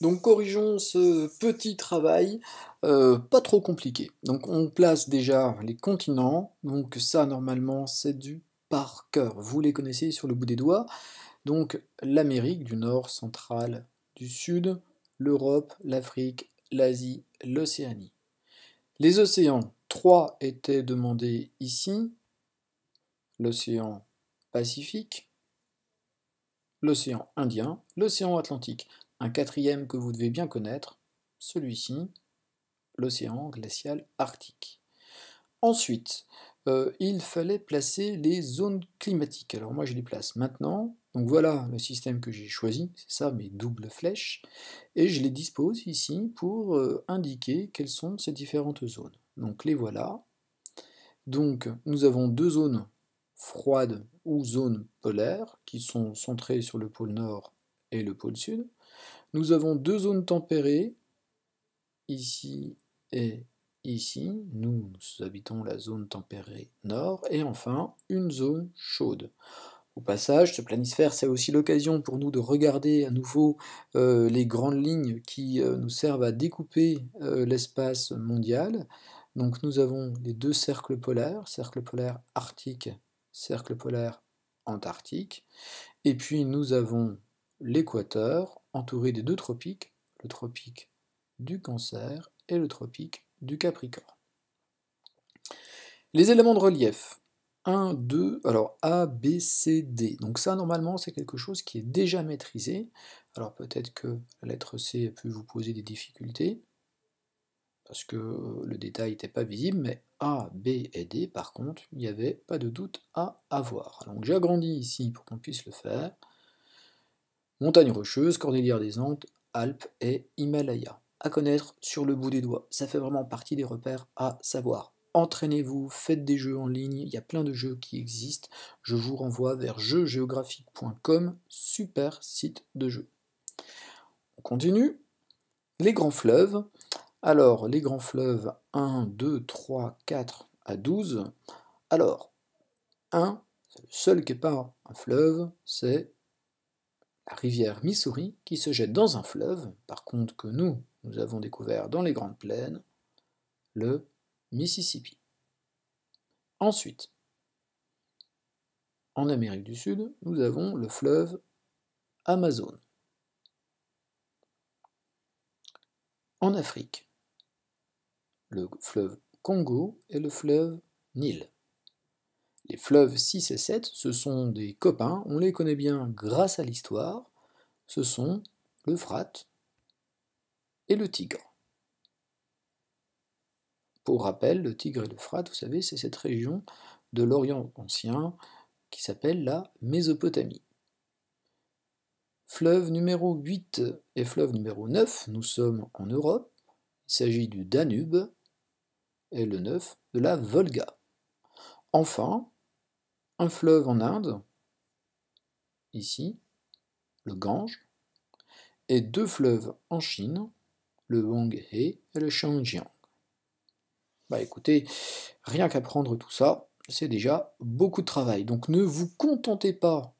Donc corrigeons ce petit travail, pas trop compliqué. Donc on place déjà les continents, donc ça normalement c'est du par cœur, vous les connaissez sur le bout des doigts. Donc l'Amérique du Nord, centrale, du Sud, l'Europe, l'Afrique, l'Asie, l'Océanie. Les océans, 3 étaient demandés ici, l'océan Pacifique, l'océan Indien, l'océan Atlantique. Un quatrième que vous devez bien connaître, celui-ci, l'océan glacial arctique. Ensuite, il fallait placer les zones climatiques. Alors moi je les place maintenant. Donc voilà le système que j'ai choisi, c'est ça mes doubles flèches. Et je les dispose ici pour indiquer quelles sont ces différentes zones. Donc les voilà. Donc nous avons deux zones froides ou zones polaires qui sont centrées sur le pôle nord et le pôle sud. Nous avons deux zones tempérées, ici et ici. Nous habitons la zone tempérée nord. Et enfin, une zone chaude. Au passage, ce planisphère, c'est aussi l'occasion pour nous de regarder à nouveau les grandes lignes qui nous servent à découper l'espace mondial. Donc nous avons les deux cercle polaire arctique, cercle polaire antarctique. Et puis nous avons l'équateur entouré des deux tropiques, le tropique du Cancer et le tropique du Capricorne. Les éléments de relief. 1, 2, alors A, B, C, D. Donc ça, normalement, c'est quelque chose qui est déjà maîtrisé. Alors peut-être que la lettre C a pu vous poser des difficultés, parce que le détail n'était pas visible, mais A, B et D, par contre, il n'y avait pas de doute à avoir. Donc j'agrandis ici pour qu'on puisse le faire. Montagnes rocheuses, Cordillère des Andes, Alpes et Himalaya. À connaître sur le bout des doigts. Ça fait vraiment partie des repères à savoir. Entraînez-vous, faites des jeux en ligne, il y a plein de jeux qui existent. Je vous renvoie vers jeuxgéographiques.com, super site de jeux. On continue. Les grands fleuves. Alors, les grands fleuves 1, 2, 3, 4 à 12. Alors, 1, c'est le seul qui n'est pas un fleuve, c'est la rivière Missouri qui se jette dans un fleuve, par contre que nous avons découvert dans les Grandes Plaines, le Mississippi. Ensuite, en Amérique du Sud, nous avons le fleuve Amazon. En Afrique, le fleuve Congo et le fleuve Nil. Les fleuves 6 et 7, ce sont des copains, on les connaît bien grâce à l'histoire, ce sont l'Euphrate et le Tigre. Pour rappel, le Tigre et l'Euphrate, vous savez, c'est cette région de l'Orient ancien qui s'appelle la Mésopotamie. Fleuve numéro 8 et fleuve numéro 9, nous sommes en Europe. Il s'agit du Danube et le 9 de la Volga. Enfin, un fleuve en Inde, ici, le Gange, et deux fleuves en Chine, le Huanghe et le Changjiang. Bah écoutez, rien qu'apprendre tout ça, c'est déjà beaucoup de travail. Donc ne vous contentez pas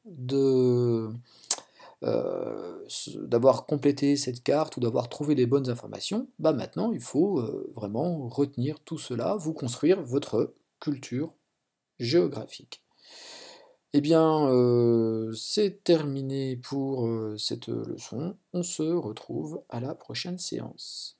d'avoir complété cette carte ou d'avoir trouvé les bonnes informations. Bah maintenant, il faut vraiment retenir tout cela, vous construire votre culture géographique. Eh bien, c'est terminé pour cette leçon. On se retrouve à la prochaine séance.